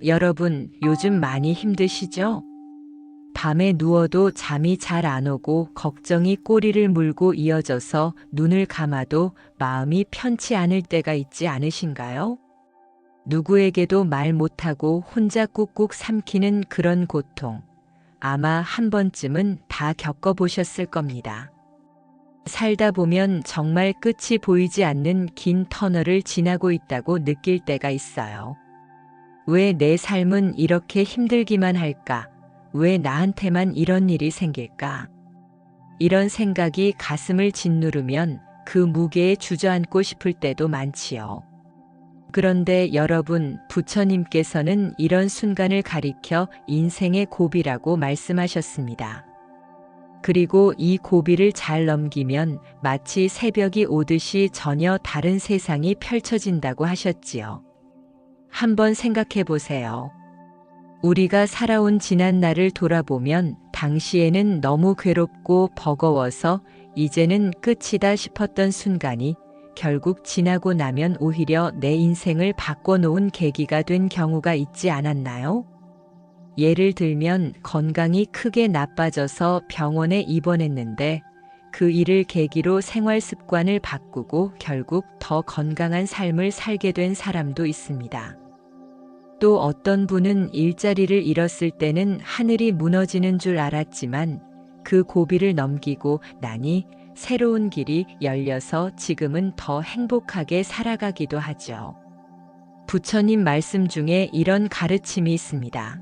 여러분, 요즘 많이 힘드시죠? 밤에 누워도 잠이 잘 안 오고 걱정이 꼬리를 물고 이어져서 눈을 감아도 마음이 편치 않을 때가 있지 않으신가요? 누구에게도 말 못하고 혼자 꾹꾹 삼키는 그런 고통, 아마 한 번쯤은 다 겪어보셨을 겁니다. 살다 보면 정말 끝이 보이지 않는 긴 터널을 지나고 있다고 느낄 때가 있어요. 왜 내 삶은 이렇게 힘들기만 할까? 왜 나한테만 이런 일이 생길까? 이런 생각이 가슴을 짓누르면 그 무게에 주저앉고 싶을 때도 많지요. 그런데 여러분, 부처님께서는 이런 순간을 가리켜 인생의 고비라고 말씀하셨습니다. 그리고 이 고비를 잘 넘기면 마치 새벽이 오듯이 전혀 다른 세상이 펼쳐진다고 하셨지요. 한번 생각해 보세요. 우리가 살아온 지난 날을 돌아보면 당시에는 너무 괴롭고 버거워서 이제는 끝이다 싶었던 순간이 결국 지나고 나면 오히려 내 인생을 바꿔놓은 계기가 된 경우가 있지 않았나요? 예를 들면 건강이 크게 나빠져서 병원에 입원했는데 그 일을 계기로 생활 습관을 바꾸고 결국 더 건강한 삶을 살게 된 사람도 있습니다. 또 어떤 분은 일자리를 잃었을 때는 하늘이 무너지는 줄 알았지만 그 고비를 넘기고 나니 새로운 길이 열려서 지금은 더 행복하게 살아가기도 하죠. 부처님 말씀 중에 이런 가르침이 있습니다.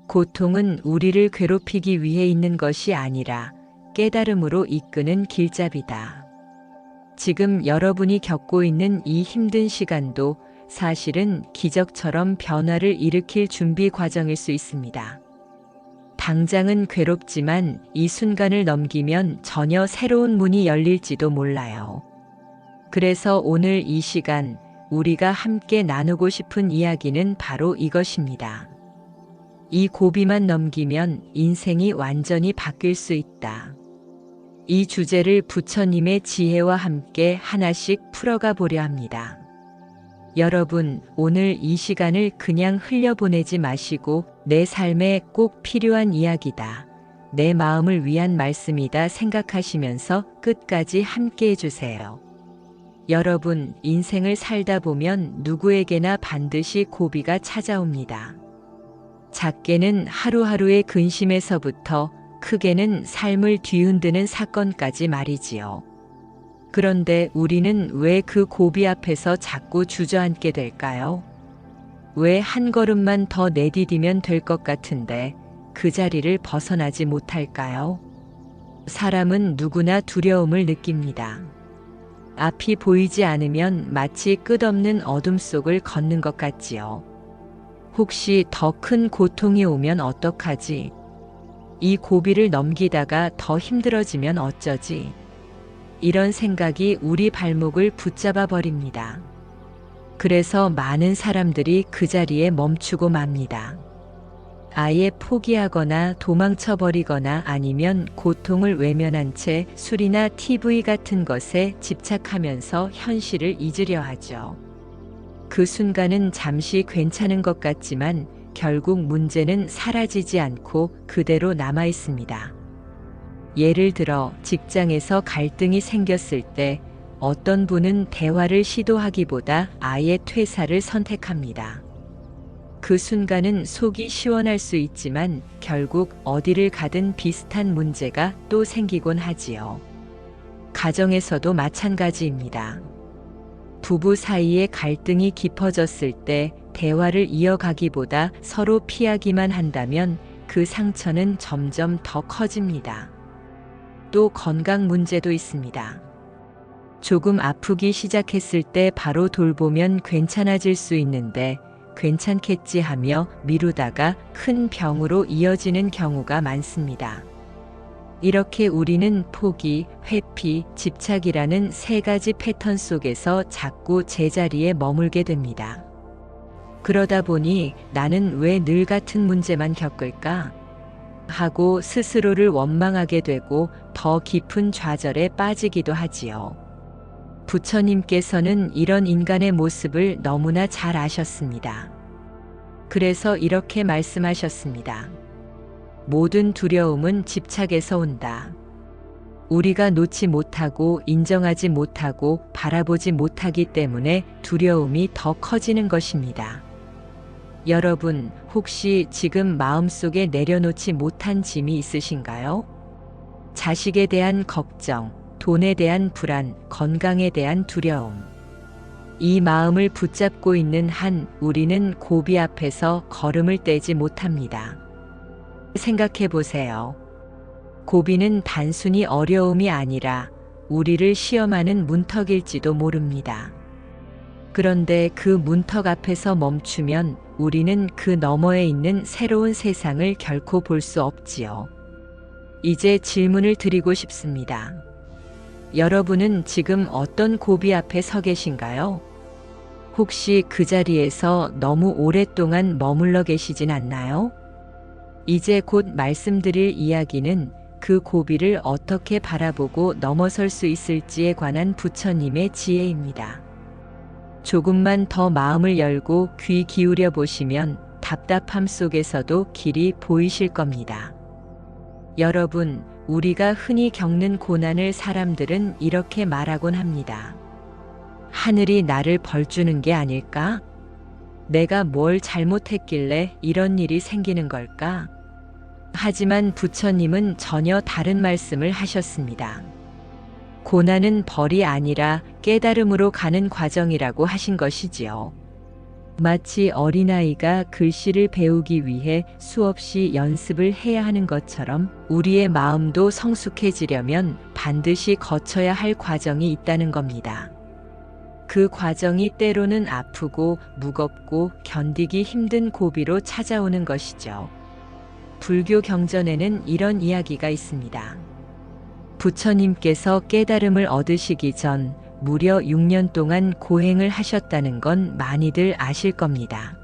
고통은 우리를 괴롭히기 위해 있는 것이 아니라 깨달음으로 이끄는 길잡이다. 지금 여러분이 겪고 있는 이 힘든 시간도 사실은 기적처럼 변화를 일으킬 준비 과정일 수 있습니다. 당장은 괴롭지만 이 순간을 넘기면 전혀 새로운 문이 열릴지도 몰라요. 그래서 오늘 이 시간 우리가 함께 나누고 싶은 이야기는 바로 이것입니다. 이 고비만 넘기면 인생이 완전히 바뀔 수 있다. 이 주제를 부처님의 지혜와 함께 하나씩 풀어가 보려 합니다. 여러분, 오늘 이 시간을 그냥 흘려보내지 마시고 내 삶에 꼭 필요한 이야기다, 내 마음을 위한 말씀이다 생각하시면서 끝까지 함께 해주세요. 여러분, 인생을 살다 보면 누구에게나 반드시 고비가 찾아옵니다. 작게는 하루하루의 근심에서부터 크게는 삶을 뒤흔드는 사건까지 말이지요. 그런데 우리는 왜 그 고비 앞에서 자꾸 주저앉게 될까요? 왜 한 걸음만 더 내디디면 될 것 같은데 그 자리를 벗어나지 못할까요? 사람은 누구나 두려움을 느낍니다. 앞이 보이지 않으면 마치 끝없는 어둠 속을 걷는 것 같지요. 혹시 더 큰 고통이 오면 어떡하지? 이 고비를 넘기다가 더 힘들어지면 어쩌지? 이런 생각이 우리 발목을 붙잡아 버립니다. 그래서 많은 사람들이 그 자리에 멈추고 맙니다. 아예 포기하거나 도망쳐 버리거나 아니면 고통을 외면한 채 술이나 TV 같은 것에 집착하면서 현실을 잊으려 하죠. 그 순간은 잠시 괜찮은 것 같지만 결국 문제는 사라지지 않고 그대로 남아 있습니다. 예를 들어 직장에서 갈등이 생겼을 때 어떤 분은 대화를 시도하기보다 아예 퇴사를 선택합니다. 그 순간은 속이 시원할 수 있지만 결국 어디를 가든 비슷한 문제가 또 생기곤 하지요. 가정에서도 마찬가지입니다. 부부 사이에 갈등이 깊어졌을 때 대화를 이어가기보다 서로 피하기만 한다면 그 상처는 점점 더 커집니다. 또 건강 문제도 있습니다. 조금 아프기 시작했을 때 바로 돌보면 괜찮아질 수 있는데 괜찮겠지 하며 미루다가 큰 병으로 이어지는 경우가 많습니다. 이렇게 우리는 포기, 회피, 집착이라는 세 가지 패턴 속에서 자꾸 제자리에 머물게 됩니다. 그러다 보니 나는 왜 늘 같은 문제만 겪을까? 하고 스스로를 원망하게 되고 더 깊은 좌절에 빠지기도 하지요. 부처님께서는 이런 인간의 모습을 너무나 잘 아셨습니다. 그래서 이렇게 말씀하셨습니다. 모든 두려움은 집착에서 온다. 우리가 놓지 못하고 인정하지 못하고 바라보지 못하기 때문에 두려움이 더 커지는 것입니다. 여러분, 혹시 지금 마음속에 내려놓지 못한 짐이 있으신가요? 자식에 대한 걱정, 돈에 대한 불안, 건강에 대한 두려움. 이 마음을 붙잡고 있는 한 우리는 고비 앞에서 걸음을 떼지 못합니다. 생각해 보세요. 고비는 단순히 어려움이 아니라 우리를 시험하는 문턱일지도 모릅니다. 그런데 그 문턱 앞에서 멈추면 우리는 그 너머에 있는 새로운 세상을 결코 볼 수 없지요. 이제 질문을 드리고 싶습니다. 여러분은 지금 어떤 고비 앞에 서 계신가요? 혹시 그 자리에서 너무 오랫동안 머물러 계시진 않나요? 이제 곧 말씀드릴 이야기는 그 고비를 어떻게 바라보고 넘어설 수 있을지에 관한 부처님의 지혜입니다. 조금만 더 마음을 열고 귀 기울여 보시면 답답함 속에서도 길이 보이실 겁니다. 여러분, 우리가 흔히 겪는 고난을 사람들은 이렇게 말하곤 합니다. 하늘이 나를 벌주는 게 아닐까? 내가 뭘 잘못했길래 이런 일이 생기는 걸까? 하지만 부처님은 전혀 다른 말씀을 하셨습니다. 고난은 벌이 아니라 깨달음으로 가는 과정이라고 하신 것이지요. 마치 어린아이가 글씨를 배우기 위해 수없이 연습을 해야 하는 것처럼 우리의 마음도 성숙해지려면 반드시 거쳐야 할 과정이 있다는 겁니다. 그 과정이 때로는 아프고 무겁고 견디기 힘든 고비로 찾아오는 것이죠. 불교 경전에는 이런 이야기가 있습니다. 부처님께서 깨달음을 얻으시기 전 무려 6년 동안 고행을 하셨다는 건 많이들 아실 겁니다.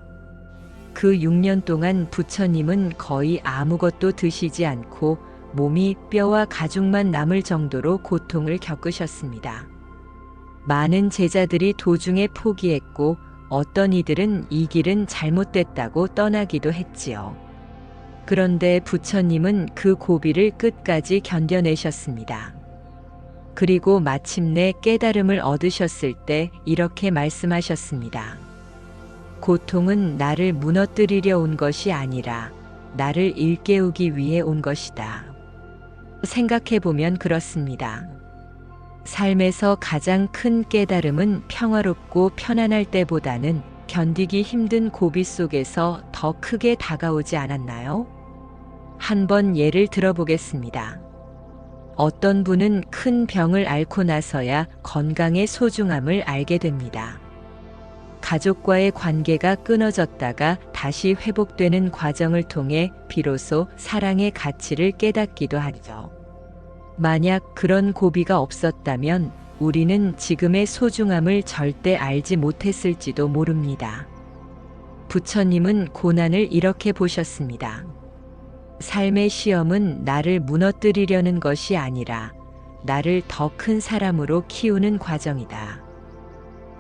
그 6년 동안 부처님은 거의 아무것도 드시지 않고 몸이 뼈와 가죽만 남을 정도로 고통을 겪으셨습니다. 많은 제자들이 도중에 포기했고 어떤 이들은 이 길은 잘못됐다고 떠나기도 했지요. 그런데 부처님은 그 고비를 끝까지 견뎌내셨습니다. 그리고 마침내 깨달음을 얻으셨을 때 이렇게 말씀하셨습니다. 고통은 나를 무너뜨리려 온 것이 아니라 나를 일깨우기 위해 온 것이다. 생각해보면 그렇습니다. 삶에서 가장 큰 깨달음은 평화롭고 편안할 때보다는 견디기 힘든 고비 속에서 더 크게 다가오지 않았나요? 한번 예를 들어보겠습니다. 어떤 분은 큰 병을 앓고 나서야 건강의 소중함을 알게 됩니다. 가족과의 관계가 끊어졌다가 다시 회복되는 과정을 통해 비로소 사랑의 가치를 깨닫기도 하죠. 만약 그런 고비가 없었다면 우리는 지금의 소중함을 절대 알지 못했을지도 모릅니다. 부처님은 고난을 이렇게 보셨습니다. 삶의 시험은 나를 무너뜨리려는 것이 아니라 나를 더 큰 사람으로 키우는 과정이다.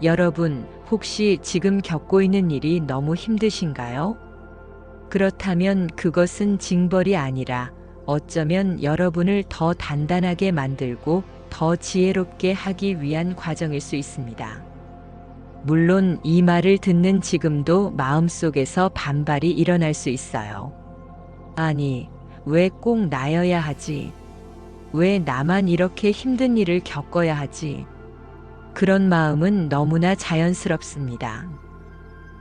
여러분, 혹시 지금 겪고 있는 일이 너무 힘드신가요? 그렇다면 그것은 징벌이 아니라 어쩌면 여러분을 더 단단하게 만들고 더 지혜롭게 하기 위한 과정일 수 있습니다. 물론 이 말을 듣는 지금도 마음속에서 반발이 일어날 수 있어요. 아니, 왜 꼭 나여야 하지? 왜 나만 이렇게 힘든 일을 겪어야 하지? 그런 마음은 너무나 자연스럽습니다.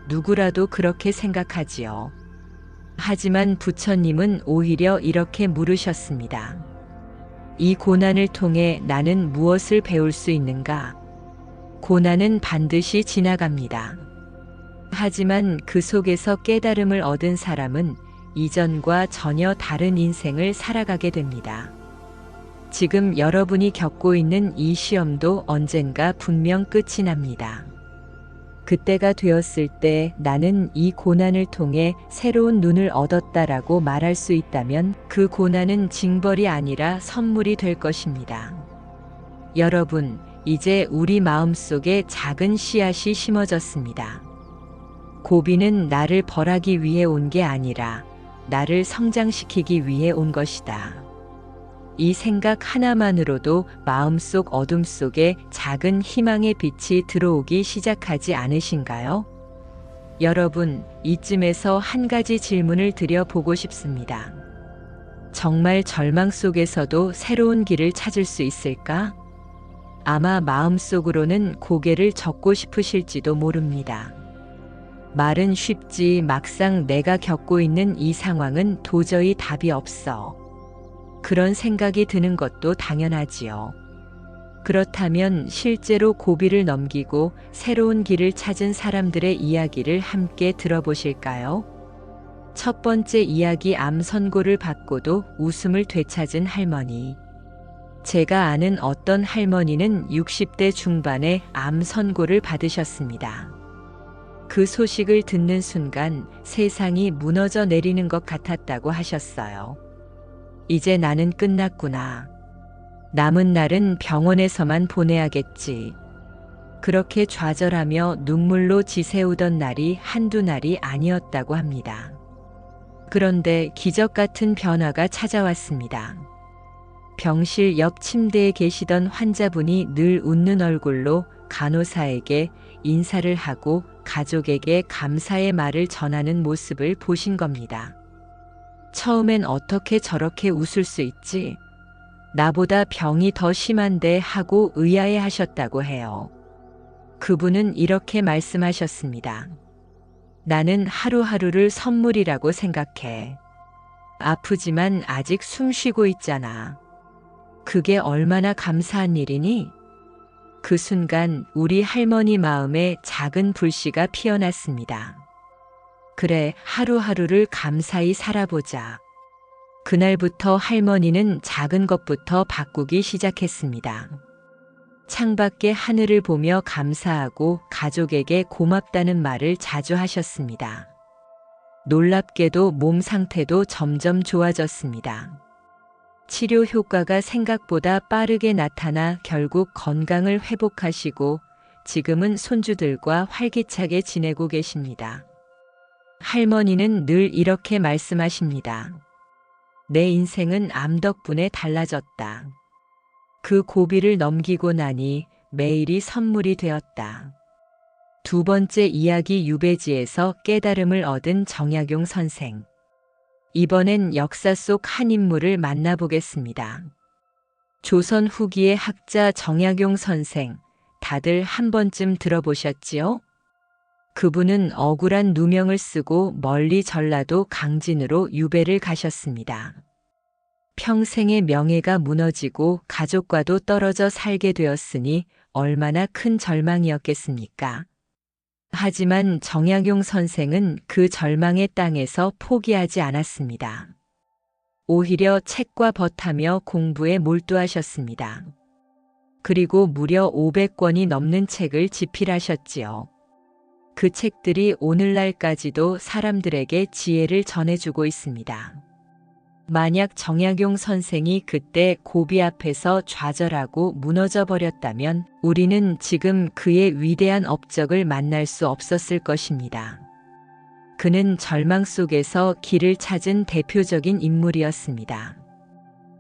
누구라도 그렇게 생각하지요. 하지만 부처님은 오히려 이렇게 물으셨습니다. 이 고난을 통해 나는 무엇을 배울 수 있는가? 고난은 반드시 지나갑니다. 하지만 그 속에서 깨달음을 얻은 사람은 이전과 전혀 다른 인생을 살아가게 됩니다. 지금 여러분이 겪고 있는 이 시험도 언젠가 분명 끝이 납니다. 그때가 되었을 때 나는 이 고난을 통해 새로운 눈을 얻었다라고 말할 수 있다면 그 고난은 징벌이 아니라 선물이 될 것입니다. 여러분, 이제 우리 마음속에 작은 씨앗이 심어졌습니다. 고비는 나를 벌하기 위해 온 게 아니라 나를 성장시키기 위해 온 것이다. 이 생각 하나만으로도 마음속 어둠 속에 작은 희망의 빛이 들어오기 시작하지 않으신가요? 여러분, 이쯤에서 한 가지 질문을 드려보고 싶습니다. 정말 절망 속에서도 새로운 길을 찾을 수 있을까? 아마 마음속으로는 고개를 젓고 싶으실지도 모릅니다. 말은 쉽지 막상 내가 겪고 있는 이 상황은 도저히 답이 없어. 그런 생각이 드는 것도 당연하지요. 그렇다면 실제로 고비를 넘기고 새로운 길을 찾은 사람들의 이야기를 함께 들어보실까요? 첫 번째 이야기, 암 선고를 받고도 웃음을 되찾은 할머니. 제가 아는 어떤 할머니는 60대 중반에 암 선고를 받으셨습니다. 그 소식을 듣는 순간 세상이 무너져 내리는 것 같았다고 하셨어요. 이제 나는 끝났구나. 남은 날은 병원에서만 보내야겠지. 그렇게 좌절하며 눈물로 지새우던 날이 한두 날이 아니었다고 합니다. 그런데 기적 같은 변화가 찾아왔습니다. 병실 옆 침대에 계시던 환자분이 늘 웃는 얼굴로 간호사에게 인사를 하고 가족에게 감사의 말을 전하는 모습을 보신 겁니다. 처음엔 어떻게 저렇게 웃을 수 있지? 나보다 병이 더 심한데 하고 의아해 하셨다고 해요. 그분은 이렇게 말씀하셨습니다. 나는 하루하루를 선물이라고 생각해. 아프지만 아직 숨 쉬고 있잖아. 그게 얼마나 감사한 일이니? 그 순간 우리 할머니 마음에 작은 불씨가 피어났습니다. 그래, 하루하루를 감사히 살아보자. 그날부터 할머니는 작은 것부터 바꾸기 시작했습니다. 창밖의 하늘을 보며 감사하고 가족에게 고맙다는 말을 자주 하셨습니다. 놀랍게도 몸 상태도 점점 좋아졌습니다. 치료 효과가 생각보다 빠르게 나타나 결국 건강을 회복하시고 지금은 손주들과 활기차게 지내고 계십니다. 할머니는 늘 이렇게 말씀하십니다. 내 인생은 암 덕분에 달라졌다. 그 고비를 넘기고 나니 매일이 선물이 되었다. 두 번째 이야기, 유배지에서 깨달음을 얻은 정약용 선생. 이번엔 역사 속 한 인물을 만나보겠습니다. 조선 후기의 학자 정약용 선생, 다들 한 번쯤 들어보셨지요? 그분은 억울한 누명을 쓰고 멀리 전라도 강진으로 유배를 가셨습니다. 평생의 명예가 무너지고 가족과도 떨어져 살게 되었으니 얼마나 큰 절망이었겠습니까? 하지만 정약용 선생은 그 절망의 땅에서 포기하지 않았습니다. 오히려 책과 벗하며 공부에 몰두하셨습니다. 그리고 무려 500권이 넘는 책을 집필하셨지요. 그 책들이 오늘날까지도 사람들에게 지혜를 전해주고 있습니다. 만약 정약용 선생이 그때 고비 앞에서 좌절하고 무너져 버렸다면 우리는 지금 그의 위대한 업적을 만날 수 없었을 것입니다. 그는 절망 속에서 길을 찾은 대표적인 인물이었습니다.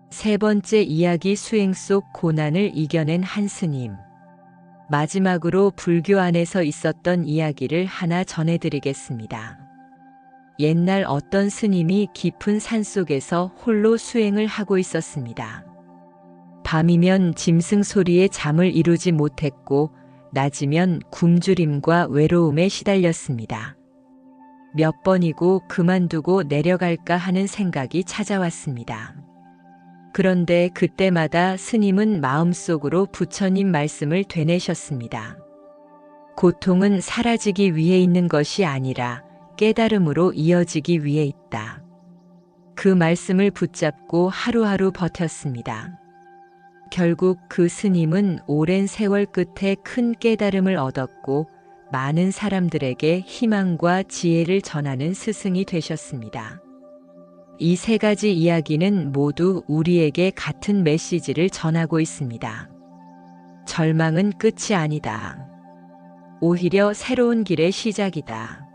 세 번째 이야기, 수행 속 고난을 이겨낸 한 스님. 마지막으로 불교 안에서 있었던 이야기를 하나 전해드리겠습니다. 옛날 어떤 스님이 깊은 산속에서 홀로 수행을 하고 있었습니다. 밤이면 짐승 소리에 잠을 이루지 못했고 낮이면 굶주림과 외로움에 시달렸습니다. 몇 번이고 그만두고 내려갈까 하는 생각이 찾아왔습니다. 그런데 그때마다 스님은 마음속으로 부처님 말씀을 되뇌셨습니다. 고통은 사라지기 위해 있는 것이 아니라 깨달음으로 이어지기 위해 있다. 그 말씀을 붙잡고 하루하루 버텼습니다. 결국 그 스님은 오랜 세월 끝에 큰 깨달음을 얻었고 많은 사람들에게 희망과 지혜를 전하는 스승이 되셨습니다. 이 세 가지 이야기는 모두 우리에게 같은 메시지를 전하고 있습니다. 절망은 끝이 아니다. 오히려 새로운 길의 시작이다.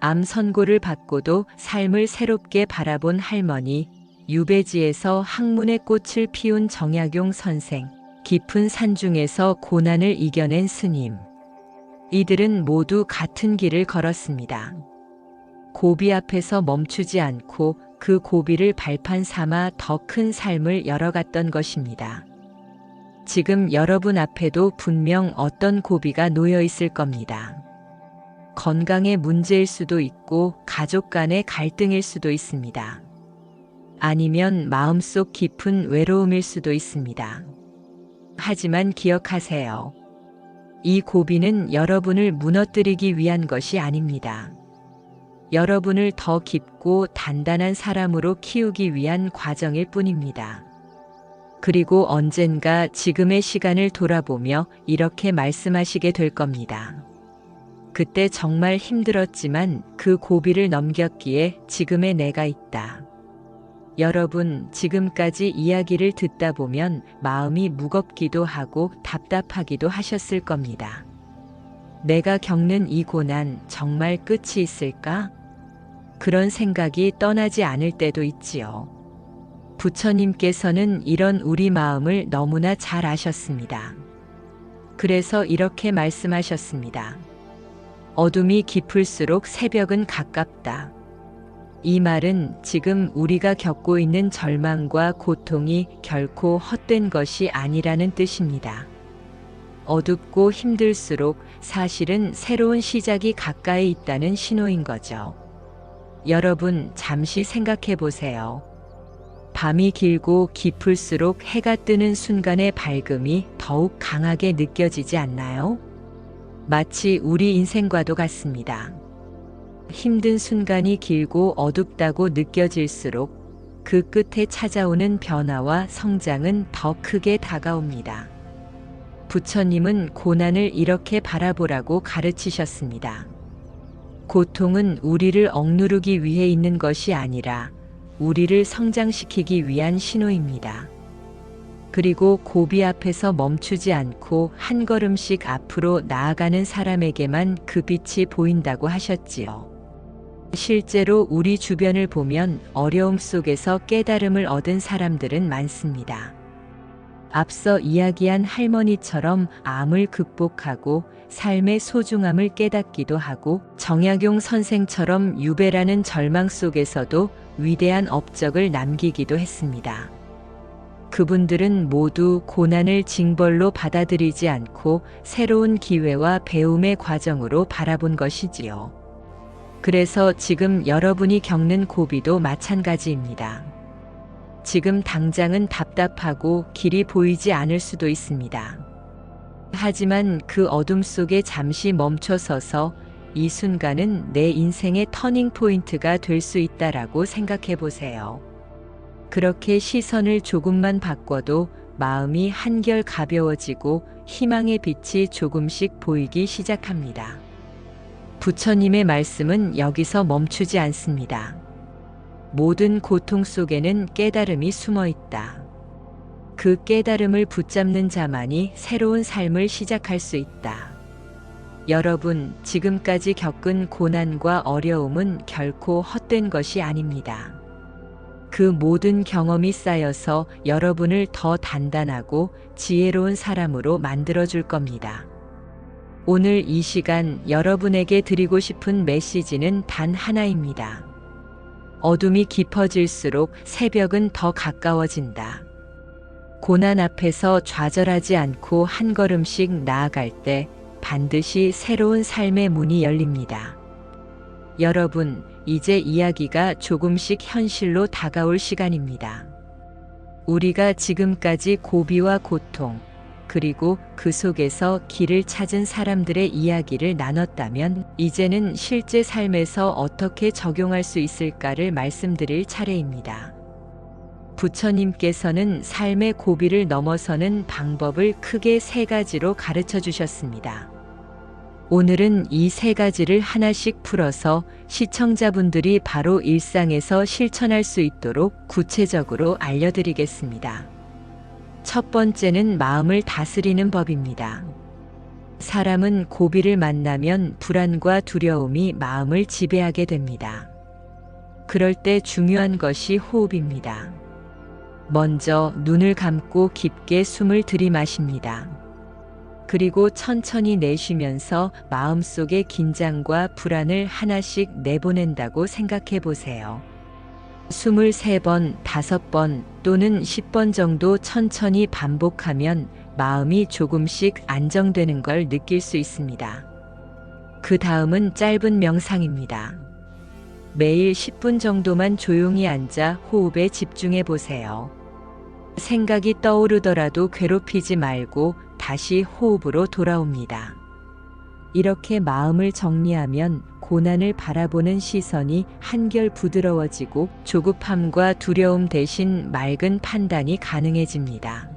암 선고를 받고도 삶을 새롭게 바라본 할머니, 유배지에서 학문의 꽃을 피운 정약용 선생, 깊은 산중에서 고난을 이겨낸 스님. 이들은 모두 같은 길을 걸었습니다. 고비 앞에서 멈추지 않고 그 고비를 발판 삼아 더 큰 삶을 열어갔던 것입니다. 지금 여러분 앞에도 분명 어떤 고비가 놓여 있을 겁니다. 건강의 문제일 수도 있고 가족 간의 갈등일 수도 있습니다. 아니면 마음속 깊은 외로움일 수도 있습니다. 하지만 기억하세요. 이 고비는 여러분을 무너뜨리기 위한 것이 아닙니다. 여러분을 더 깊고 단단한 사람으로 키우기 위한 과정일 뿐입니다. 그리고 언젠가 지금의 시간을 돌아보며 이렇게 말씀하시게 될 겁니다. 그때 정말 힘들었지만 그 고비를 넘겼기에 지금의 내가 있다. 여러분, 지금까지 이야기를 듣다 보면 마음이 무겁기도 하고 답답하기도 하셨을 겁니다. 내가 겪는 이 고난 정말 끝이 있을까? 그런 생각이 떠나지 않을 때도 있지요. 부처님께서는 이런 우리 마음을 너무나 잘 아셨습니다. 그래서 이렇게 말씀하셨습니다. 어둠이 깊을수록 새벽은 가깝다. 이 말은 지금 우리가 겪고 있는 절망과 고통이 결코 헛된 것이 아니라는 뜻입니다. 어둡고 힘들수록 사실은 새로운 시작이 가까이 있다는 신호인 거죠. 여러분, 잠시 생각해 보세요. 밤이 길고 깊을수록 해가 뜨는 순간의 밝음이 더욱 강하게 느껴지지 않나요? 마치 우리 인생과도 같습니다. 힘든 순간이 길고 어둡다고 느껴질수록 그 끝에 찾아오는 변화와 성장은 더 크게 다가옵니다. 부처님은 고난을 이렇게 바라보라고 가르치셨습니다. 고통은 우리를 억누르기 위해 있는 것이 아니라 우리를 성장시키기 위한 신호입니다. 그리고 고비 앞에서 멈추지 않고 한 걸음씩 앞으로 나아가는 사람에게만 그 빛이 보인다고 하셨지요. 실제로 우리 주변을 보면 어려움 속에서 깨달음을 얻은 사람들은 많습니다. 앞서 이야기한 할머니처럼 암을 극복하고 삶의 소중함을 깨닫기도 하고 정약용 선생처럼 유배라는 절망 속에서도 위대한 업적을 남기기도 했습니다. 그분들은 모두 고난을 징벌로 받아들이지 않고 새로운 기회와 배움의 과정으로 바라본 것이지요. 그래서 지금 여러분이 겪는 고비도 마찬가지입니다. 지금 당장은 답답하고 길이 보이지 않을 수도 있습니다. 하지만 그 어둠 속에 잠시 멈춰서서 이 순간은 내 인생의 터닝 포인트가 될 수 있다라고 생각해 보세요. 그렇게 시선을 조금만 바꿔도 마음이 한결 가벼워지고 희망의 빛이 조금씩 보이기 시작합니다. 부처님의 말씀은 여기서 멈추지 않습니다. 모든 고통 속에는 깨달음이 숨어 있다. 그 깨달음을 붙잡는 자만이 새로운 삶을 시작할 수 있다. 여러분, 지금까지 겪은 고난과 어려움은 결코 헛된 것이 아닙니다. 그 모든 경험이 쌓여서 여러분을 더 단단하고 지혜로운 사람으로 만들어줄 겁니다. 오늘 이 시간 여러분에게 드리고 싶은 메시지는 단 하나입니다. 어둠이 깊어질수록 새벽은 더 가까워진다. 고난 앞에서 좌절하지 않고 한 걸음씩 나아갈 때 반드시 새로운 삶의 문이 열립니다. 여러분, 이제 이야기가 조금씩 현실로 다가올 시간입니다. 우리가 지금까지 고비와 고통, 그리고 그 속에서 길을 찾은 사람들의 이야기를 나눴다면 이제는 실제 삶에서 어떻게 적용할 수 있을까를 말씀드릴 차례입니다. 부처님께서는 삶의 고비를 넘어서는 방법을 크게 3가지로 가르쳐 주셨습니다. 오늘은 이 3가지를 하나씩 풀어서 시청자분들이 바로 일상에서 실천할 수 있도록 구체적으로 알려드리겠습니다. 첫 번째는 마음을 다스리는 법입니다. 사람은 고비를 만나면 불안과 두려움이 마음을 지배하게 됩니다. 그럴 때 중요한 것이 호흡입니다. 먼저 눈을 감고 깊게 숨을 들이마십니다. 그리고 천천히 내쉬면서 마음속의 긴장과 불안을 하나씩 내보낸다고 생각해 보세요. 23번, 5번 또는 10번 정도 천천히 반복하면 마음이 조금씩 안정되는 걸 느낄 수 있습니다. 그 다음은 짧은 명상입니다. 매일 10분 정도만 조용히 앉아 호흡에 집중해 보세요. 생각이 떠오르더라도 괴롭히지 말고 다시 호흡으로 돌아옵니다. 이렇게 마음을 정리하면 고난을 바라보는 시선이 한결 부드러워지고 조급함과 두려움 대신 맑은 판단이 가능해집니다.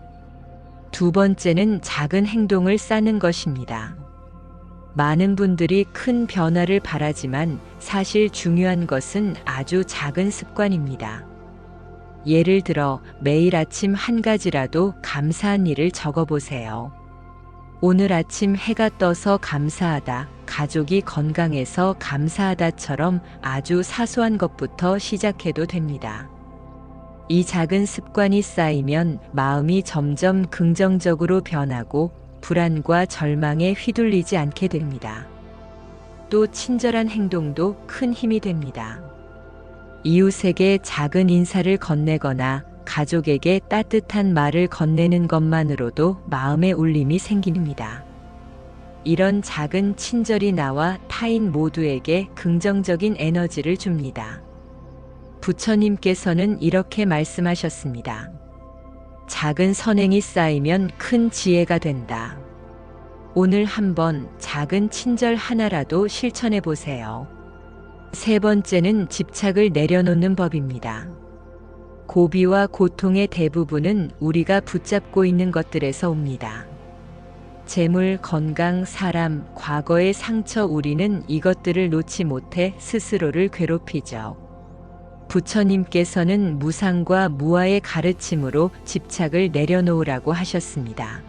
두 번째는 작은 행동을 쌓는 것입니다. 많은 분들이 큰 변화를 바라지만 사실 중요한 것은 아주 작은 습관입니다. 예를 들어 매일 아침 한 가지라도 감사한 일을 적어보세요. 오늘 아침 해가 떠서 감사하다, 가족이 건강해서 감사하다처럼 아주 사소한 것부터 시작해도 됩니다. 이 작은 습관이 쌓이면 마음이 점점 긍정적으로 변하고 불안과 절망에 휘둘리지 않게 됩니다. 또 친절한 행동도 큰 힘이 됩니다. 이웃에게 작은 인사를 건네거나 가족에게 따뜻한 말을 건네는 것만으로도 마음의 울림이 생깁니다. 이런 작은 친절이 나와 타인 모두에게 긍정적인 에너지를 줍니다. 부처님께서는 이렇게 말씀하셨습니다. 작은 선행이 쌓이면 큰 지혜가 된다. 오늘 한번 작은 친절 하나라도 실천해 보세요. 세 번째는 집착을 내려놓는 법입니다. 고비와 고통의 대부분은 우리가 붙잡고 있는 것들에서 옵니다. 재물, 건강, 사람, 과거의 상처, 우리는 이것들을 놓지 못해 스스로를 괴롭히죠. 부처님께서는 무상과 무아의 가르침으로 집착을 내려놓으라고 하셨습니다.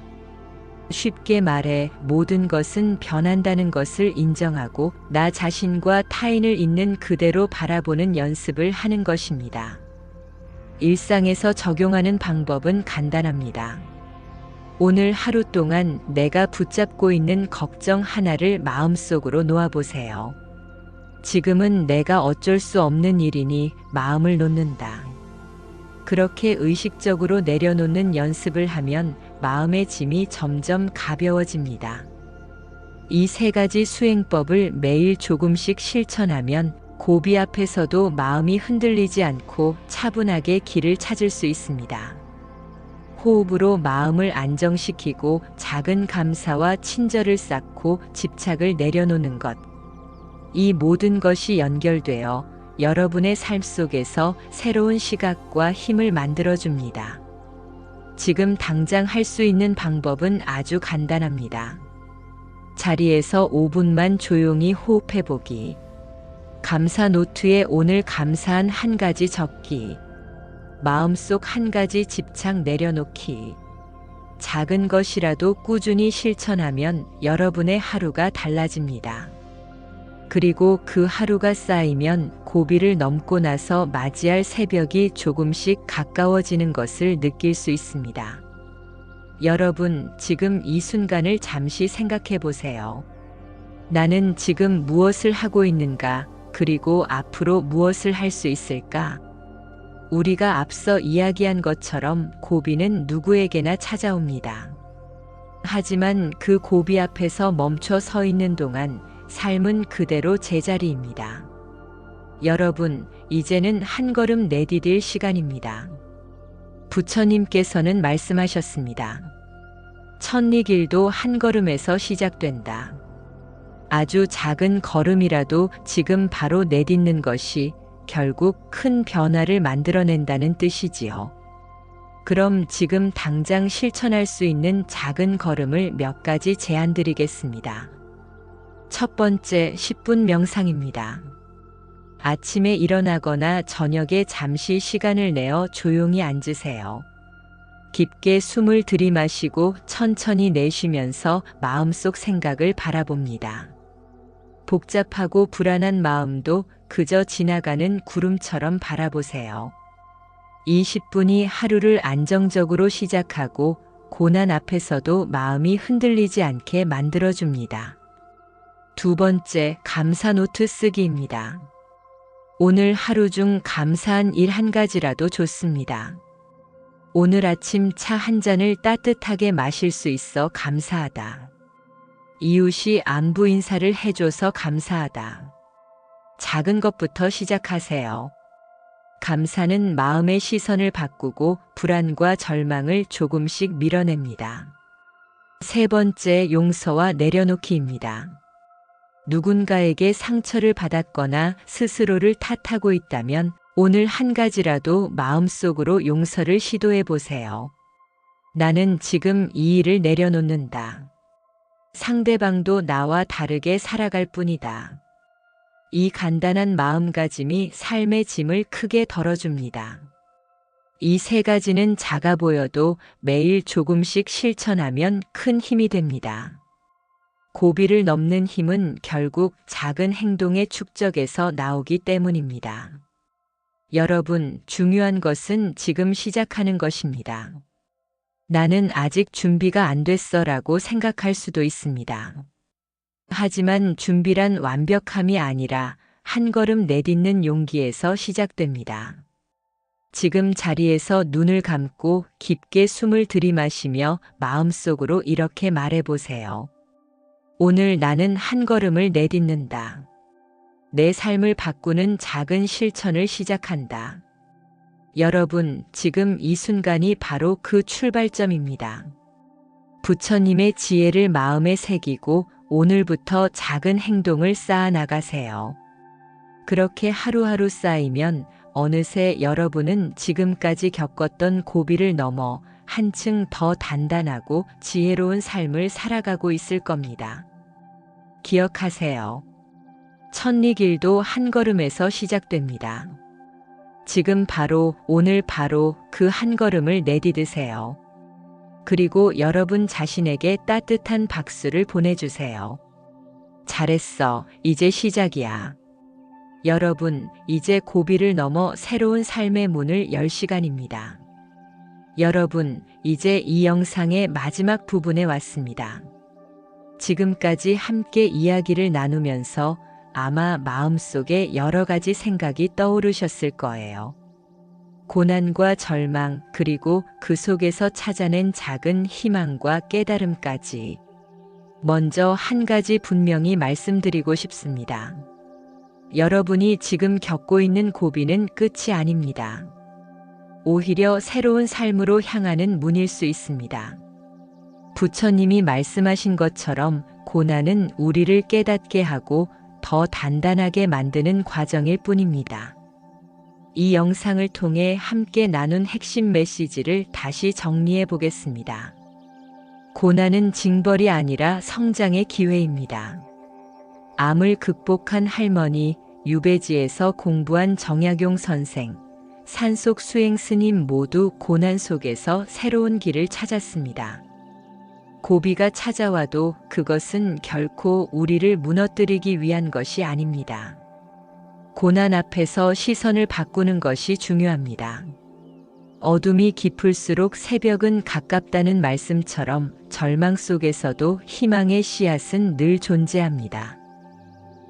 쉽게 말해 모든 것은 변한다는 것을 인정하고 나 자신과 타인을 있는 그대로 바라보는 연습을 하는 것입니다. 일상에서 적용하는 방법은 간단합니다. 오늘 하루 동안 내가 붙잡고 있는 걱정 하나를 마음속으로 놓아보세요. 지금은 내가 어쩔 수 없는 일이니 마음을 놓는다. 그렇게 의식적으로 내려놓는 연습을 하면 마음의 짐이 점점 가벼워집니다. 이 세 가지 수행법을 매일 조금씩 실천하면 고비 앞에서도 마음이 흔들리지 않고 차분하게 길을 찾을 수 있습니다. 호흡으로 마음을 안정시키고 작은 감사와 친절을 쌓고 집착을 내려놓는 것. 이 모든 것이 연결되어 여러분의 삶 속에서 새로운 시각과 힘을 만들어줍니다. 지금 당장 할 수 있는 방법은 아주 간단합니다. 자리에서 5분만 조용히 호흡해보기. 감사 노트에 오늘 감사한 한 가지 적기. 마음속 한 가지 집착 내려놓기. 작은 것이라도 꾸준히 실천하면 여러분의 하루가 달라집니다. 그리고 그 하루가 쌓이면 고비를 넘고 나서 맞이할 새벽이 조금씩 가까워지는 것을 느낄 수 있습니다. 여러분, 지금 이 순간을 잠시 생각해 보세요. 나는 지금 무엇을 하고 있는가? 그리고 앞으로 무엇을 할 수 있을까? 우리가 앞서 이야기한 것처럼 고비는 누구에게나 찾아옵니다. 하지만 그 고비 앞에서 멈춰 서 있는 동안 삶은 그대로 제자리입니다. 여러분, 이제는 한 걸음 내디딜 시간입니다. 부처님께서는 말씀하셨습니다. 천리길도 한 걸음에서 시작된다. 아주 작은 걸음이라도 지금 바로 내딛는 것이 결국 큰 변화를 만들어낸다는 뜻이지요. 그럼 지금 당장 실천할 수 있는 작은 걸음을 몇 가지 제안드리겠습니다. 첫 번째, 10분 명상입니다. 아침에 일어나거나 저녁에 잠시 시간을 내어 조용히 앉으세요. 깊게 숨을 들이마시고 천천히 내쉬면서 마음속 생각을 바라봅니다. 복잡하고 불안한 마음도 그저 지나가는 구름처럼 바라보세요. 20분이 하루를 안정적으로 시작하고 고난 앞에서도 마음이 흔들리지 않게 만들어줍니다. 두 번째, 감사 노트 쓰기입니다. 오늘 하루 중 감사한 일 한 가지라도 좋습니다. 오늘 아침 차 한 잔을 따뜻하게 마실 수 있어 감사하다. 이웃이 안부 인사를 해줘서 감사하다. 작은 것부터 시작하세요. 감사는 마음의 시선을 바꾸고 불안과 절망을 조금씩 밀어냅니다. 세 번째, 용서와 내려놓기입니다. 누군가에게 상처를 받았거나 스스로를 탓하고 있다면 오늘 한 가지라도 마음속으로 용서를 시도해 보세요. 나는 지금 이 일을 내려놓는다. 상대방도 나와 다르게 살아갈 뿐이다. 이 간단한 마음가짐이 삶의 짐을 크게 덜어줍니다. 이 세 가지는 작아 보여도 매일 조금씩 실천하면 큰 힘이 됩니다. 고비를 넘는 힘은 결국 작은 행동의 축적에서 나오기 때문입니다. 여러분, 중요한 것은 지금 시작하는 것입니다. 나는 아직 준비가 안 됐어라고 생각할 수도 있습니다. 하지만 준비란 완벽함이 아니라 한 걸음 내딛는 용기에서 시작됩니다. 지금 자리에서 눈을 감고 깊게 숨을 들이마시며 마음속으로 이렇게 말해보세요. 오늘 나는 한 걸음을 내딛는다. 내 삶을 바꾸는 작은 실천을 시작한다. 여러분, 지금 이 순간이 바로 그 출발점입니다. 부처님의 지혜를 마음에 새기고 오늘부터 작은 행동을 쌓아 나가세요. 그렇게 하루하루 쌓이면 어느새 여러분은 지금까지 겪었던 고비를 넘어 한층 더 단단하고 지혜로운 삶을 살아가고 있을 겁니다. 기억하세요. 천리길도 한 걸음에서 시작됩니다. 지금 바로, 오늘 바로 그 한 걸음을 내디드세요. 그리고 여러분 자신에게 따뜻한 박수를 보내주세요. 잘했어. 이제 시작이야. 여러분, 이제 고비를 넘어 새로운 삶의 문을 열 시간입니다. 여러분, 이제 이 영상의 마지막 부분에 왔습니다. 지금까지 함께 이야기를 나누면서 아마 마음속에 여러 가지 생각이 떠오르셨을 거예요. 고난과 절망, 그리고 그 속에서 찾아낸 작은 희망과 깨달음까지. 먼저 한 가지 분명히 말씀드리고 싶습니다. 여러분이 지금 겪고 있는 고비는 끝이 아닙니다. 오히려 새로운 삶으로 향하는 문일 수 있습니다. 부처님이 말씀하신 것처럼 고난은 우리를 깨닫게 하고 더 단단하게 만드는 과정일 뿐입니다. 이 영상을 통해 함께 나눈 핵심 메시지를 다시 정리해 보겠습니다. 고난은 징벌이 아니라 성장의 기회입니다. 암을 극복한 할머니, 유배지에서 공부한 정약용 선생, 산속 수행 스님 모두 고난 속에서 새로운 길을 찾았습니다. 고비가 찾아와도 그것은 결코 우리를 무너뜨리기 위한 것이 아닙니다. 고난 앞에서 시선을 바꾸는 것이 중요합니다. 어둠이 깊을수록 새벽은 가깝다는 말씀처럼 절망 속에서도 희망의 씨앗은 늘 존재합니다.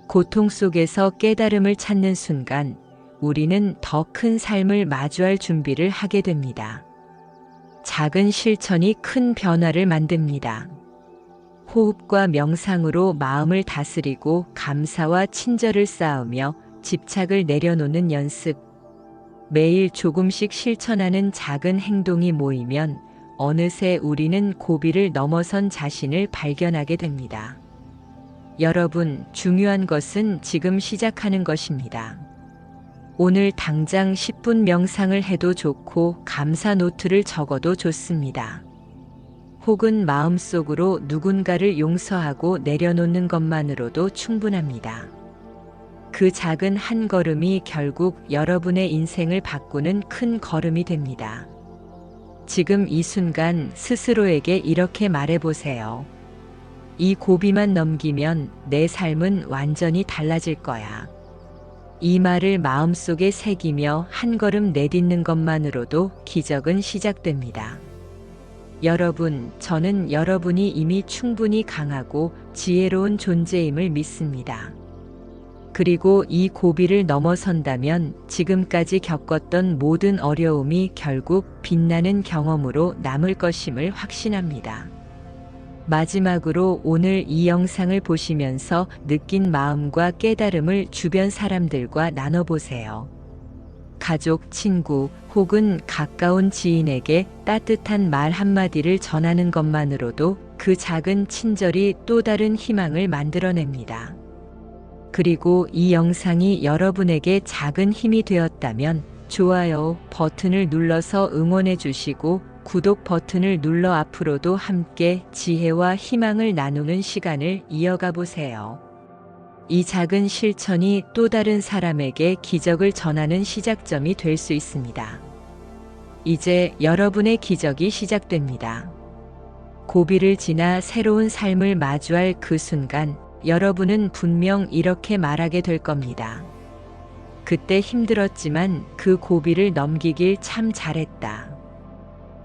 고통 속에서 깨달음을 찾는 순간 우리는 더 큰 삶을 마주할 준비를 하게 됩니다. 작은 실천이 큰 변화를 만듭니다. 호흡과 명상으로 마음을 다스리고 감사와 친절을 쌓으며 집착을 내려놓는 연습. 매일 조금씩 실천하는 작은 행동이 모이면 어느새 우리는 고비를 넘어선 자신을 발견하게 됩니다. 여러분, 중요한 것은 지금 시작하는 것입니다. 오늘 당장 10분 명상을 해도 좋고 감사 노트를 적어도 좋습니다. 혹은 마음속으로 누군가를 용서하고 내려놓는 것만으로도 충분합니다. 그 작은 한 걸음이 결국 여러분의 인생을 바꾸는 큰 걸음이 됩니다. 지금 이 순간 스스로에게 이렇게 말해보세요. 이 고비만 넘기면 내 삶은 완전히 달라질 거야. 이 말을 마음속에 새기며 한 걸음 내딛는 것만으로도 기적은 시작됩니다. 여러분, 저는 여러분이 이미 충분히 강하고 지혜로운 존재임을 믿습니다. 그리고 이 고비를 넘어선다면 지금까지 겪었던 모든 어려움이 결국 빛나는 경험으로 남을 것임을 확신합니다. 마지막으로 오늘 이 영상을 보시면서 느낀 마음과 깨달음을 주변 사람들과 나눠보세요. 가족, 친구 혹은 가까운 지인에게 따뜻한 말 한마디를 전하는 것만으로도 그 작은 친절이 또 다른 희망을 만들어냅니다. 그리고 이 영상이 여러분에게 작은 힘이 되었다면 좋아요 버튼을 눌러서 응원해 주시고 구독 버튼을 눌러 앞으로도 함께 지혜와 희망을 나누는 시간을 이어가 보세요. 이 작은 실천이 또 다른 사람에게 기적을 전하는 시작점이 될 수 있습니다. 이제 여러분의 기적이 시작됩니다. 고비를 지나 새로운 삶을 마주할 그 순간 여러분은 분명 이렇게 말하게 될 겁니다. 그때 힘들었지만 그 고비를 넘기길 참 잘했다.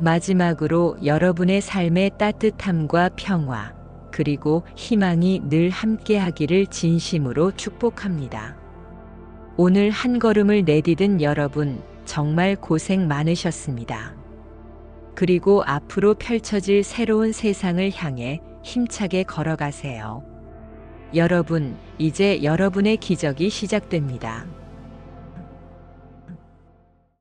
마지막으로 여러분의 삶의 따뜻함과 평화, 그리고 희망이 늘 함께하기를 진심으로 축복합니다. 오늘 한 걸음을 내디딘 여러분, 정말 고생 많으셨습니다. 그리고 앞으로 펼쳐질 새로운 세상을 향해 힘차게 걸어가세요. 여러분, 이제 여러분의 기적이 시작됩니다.